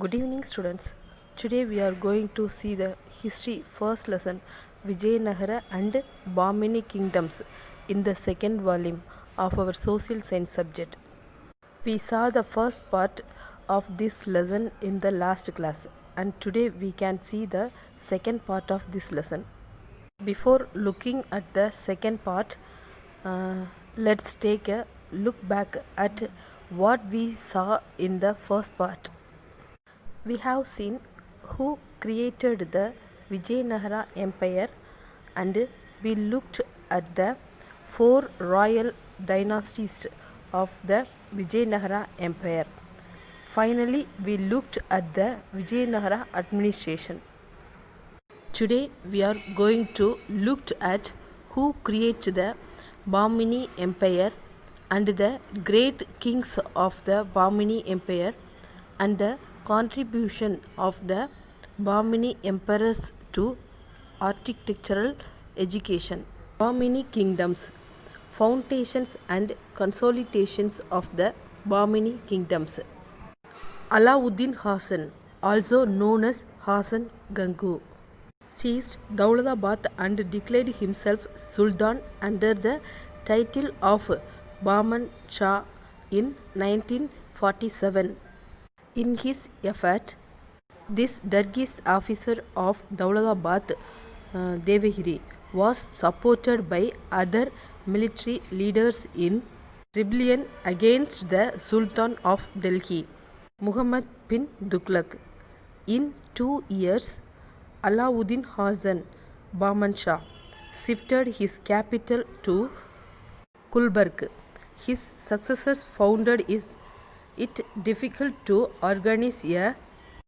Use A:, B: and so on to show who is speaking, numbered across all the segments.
A: Good evening, students. Today we are going to see the history first lesson Vijayanagara and Bahmani kingdoms in the second volume of our social science subject. We saw the first part of this lesson in the last class, and today we can see the second part of this lesson. Before looking at the second part, let's take a look back at what we saw in the first part. We have seen who created the Vijayanagara Empire, and we looked at the four royal dynasties of the Vijayanagara Empire. Finally, we looked at the Vijayanagara administrations. Today we are going to look at who created the Bahmani Empire and the great kings of the Bahmani Empire and the contribution of the Bahmani emperors to architectural education. Bahmani kingdoms, foundations and consolidations of the Bahmani kingdoms. Alauddin Khasan, also known as Hasan Gangu, seized Daulatabad and declared himself Sultan under the title of Bahman Shah in 1947. In his effort, this Dargis officer of Daulatabad, Devagiri, was supported by other military leaders in rebellion against the Sultan of Delhi, Muhammad bin Tughlaq. In 2 years, Alauddin Khasan Bahman Shah shifted his capital to Gulbarg. His successors found it difficult to organize a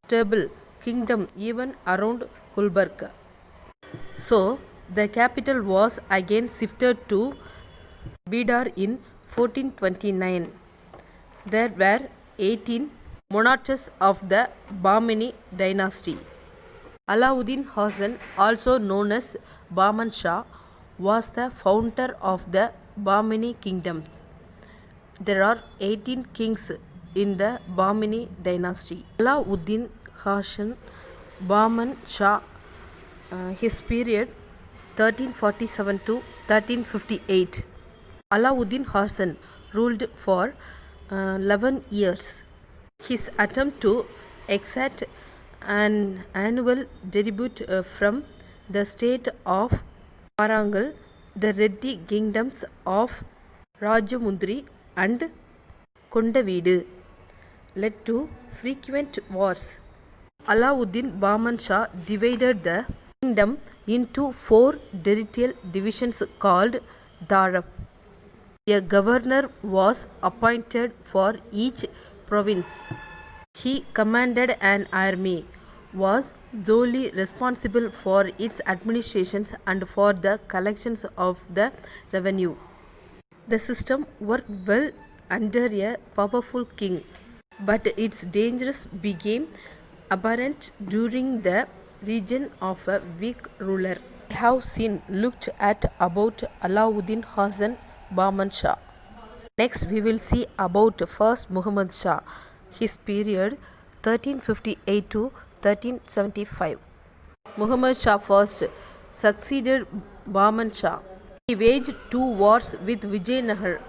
A: stable kingdom even around Gulbarg. So, the capital was again shifted to Bidar in 1429. There were 18 monarchs of the Bahmani dynasty. Alauddin Khasan, also known as Bahman Shah, was the founder of the Bahmani kingdoms. There are 18 kings in the Bahmani dynasty. Alauddin Khasan Bahman Shah, his period 1347 to 1358. Alauddin Khasan ruled for 11 years. His attempt to exact an annual tribute from the state of Warangal, the Reddy kingdoms of Rajamundri and Kondaveedu, led to frequent wars. Alauddin Bahman Shah divided the kingdom into 4 territorial divisions called Darab. A governor was appointed for each province. He commanded an army, was solely responsible for its administration and for the collections of the revenue. The system worked well under a powerful king, but its dangers became apparent during the reign of a weak ruler. We have looked at about Alauddin Khasan Bahman Shah. Next, we will see about first Muhammad Shah, his period 1358 to 1375. Muhammad Shah first succeeded Bahman Shah. He waged 2 wars with Vijayanagara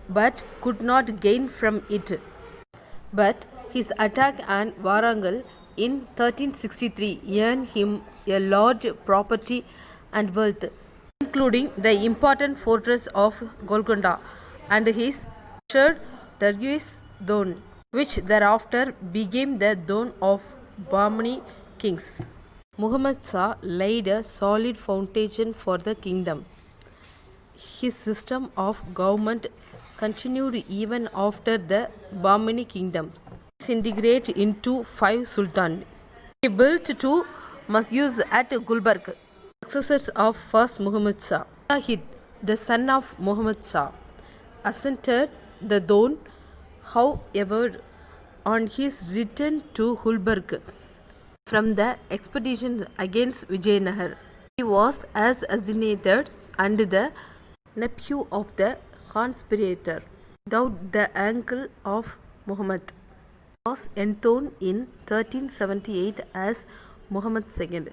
A: but could not gain from it. But his attack on Warangal in 1363 earned him a large property and wealth, including the important fortress of Golconda and his treasured Dargis throne, which thereafter became the throne of Bahmani kings. Muhammad Shah laid a solid foundation for the kingdom. His system of government continued even after the Bahmani kingdom disintegrated into 5 sultans. He built 2 masjids at Gulbarg, successors of first Muhammad Shah. Shahid, the son of Muhammad Shah, ascended the throne. However, on his return to Gulbarg from the expedition against Vijayanagara, he was assassinated and the nephew of the conspirator, without the uncle of Muhammad. was enthroned in 1378 as Muhammad II.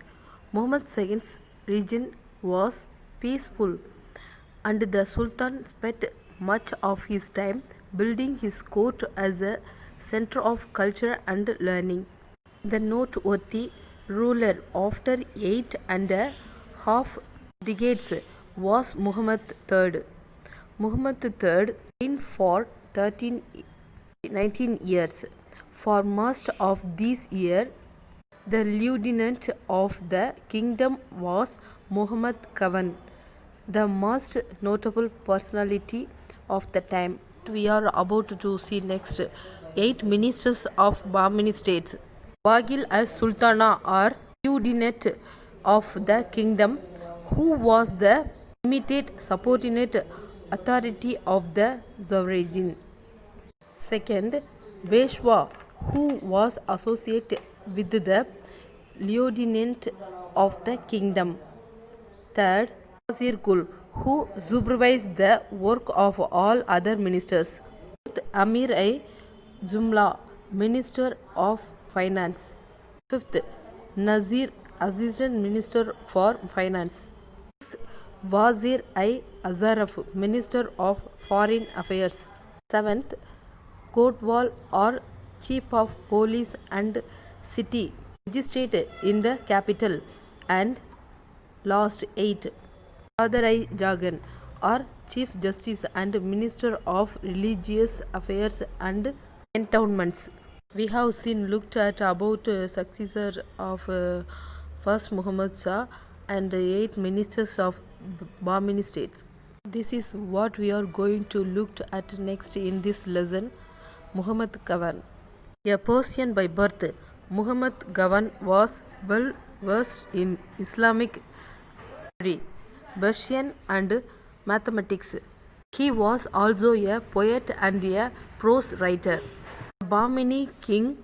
A: Muhammad II's reign was peaceful, and the Sultan spent much of his time building his court as a center of culture and learning. The noteworthy ruler after 8.5 decades was Muhammad III. Muhammad III reigned for 19 years. For most of these years, the lieutenant of the kingdom was Muhammad Khan, the most notable personality of the time. We are about to see next 8 ministers of Bahmani states. Wagil as Sultana or lieutenant of the kingdom, who was the immediate subordinate authority of the sovereign. Second, Peshwa, who was associated with the lieutenant of the kingdom. Third, Wazir Kul, who supervised the work of all other ministers. Fourth, Amir-i-Jumla, Minister of Finance. Fifth, Nazir, Assistant Minister for Finance. Sixth, Wazir-i-Azaraf, Minister of Foreign Affairs. Seventh, Kotwal or Chief of Police and City Magistrate in the capital. And last, 8, Father-i-Jagan or Chief Justice and Minister of Religious Affairs and Entombments. We have looked at about successor of first Muhammad Shah and 8 ministers of Bahmani states. This is what we are going to look at next in this lesson. Muhammad Khan. A Persian by birth, Muhammad Khan was well versed in Islamic history, Persian and mathematics. He was also a poet and a prose writer. Bahmani king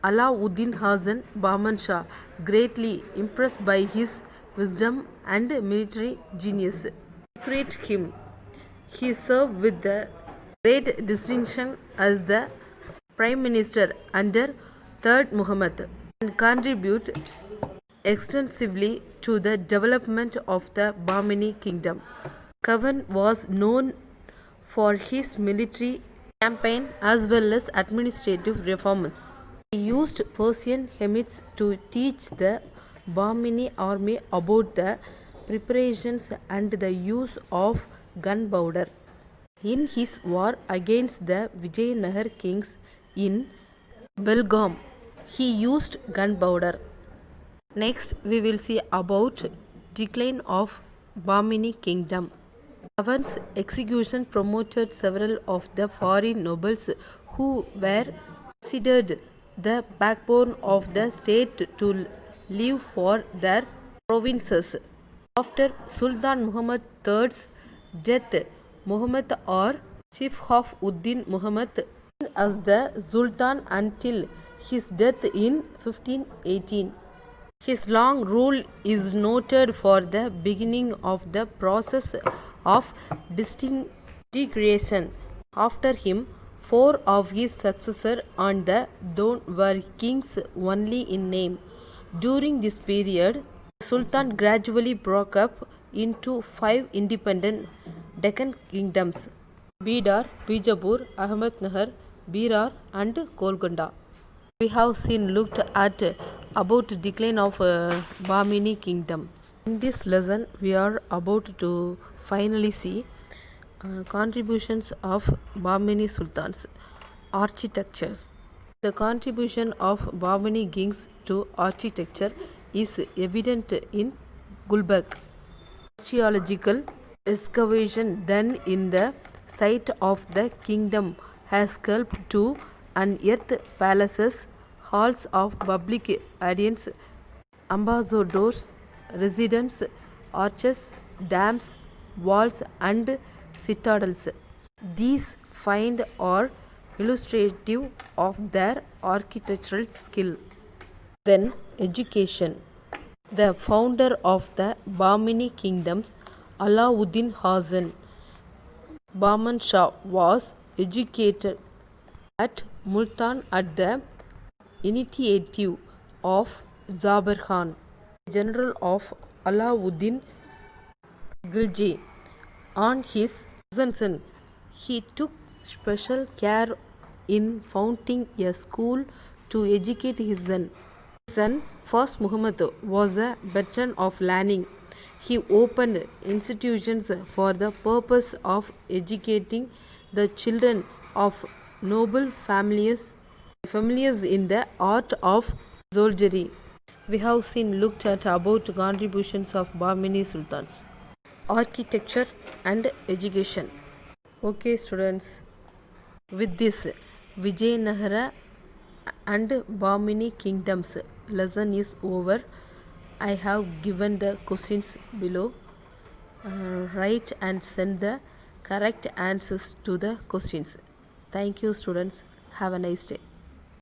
A: Alauddin Hasan Bahman Shah, greatly impressed by his wisdom and military genius, decorated him. He served with the great distinction as the Prime Minister under Third Muhammad and contributed extensively to the development of the Bahmani kingdom. Khan was known for his military campaign as well as administrative reforms. He used Persian Hamites to teach the Bahmani army about the preparations and the use of gunpowder. In his war against the Vijayanagar kings in Belgaum, he used gunpowder. Next, we will see about decline of Bahmani kingdom. Khan's execution promoted several of the foreign nobles who were considered the backbone of the state to leave for their provinces. After Sultan Muhammad III's death, Muhammad or Shihab-ud-Din Muhammad as the Sultan until his death in 1518. His long rule is noted for the beginning of the process of disintegration. After him, 4 of his successors on the throne were kings only in name. During this period, the Sultan gradually broke up into 5 independent Deccan kingdoms: Bidar, Bijapur, Ahmednagar, Berar and Golconda. We have looked at about decline of Bahmani kingdom. In this lesson, we are about to finally see contributions of Bahmani sultans. Architectures. The contribution of Bahmani kings to architecture is evident in Gulbarg. Archaeological excavation done in the site of the kingdom has helped to unearth palaces, halls of public audience, ambassadors' residence, arches, dams, walls and citadels. These finds are illustrative of their architectural skill. Then education. The founder of the Bahmani kingdoms, Alauddin Hasan Bahman Shah, was educated at Multan at the initiative of Zabar Khan, general of Alauddin Khilji. On his son, he took special care in founding a school to educate his son. His son, first Muhammad, was a veteran of learning. He opened institutions for the purpose of educating the children of noble families in the art of soldiery. We have seen looked at about contributions of Bahmani sultans, architecture and education. Okay, students, with this Vijayanagara and Bahmani kingdoms lesson is over. I have given the questions below. Write and send the correct answers to the questions. Thank you, students. Have a nice day.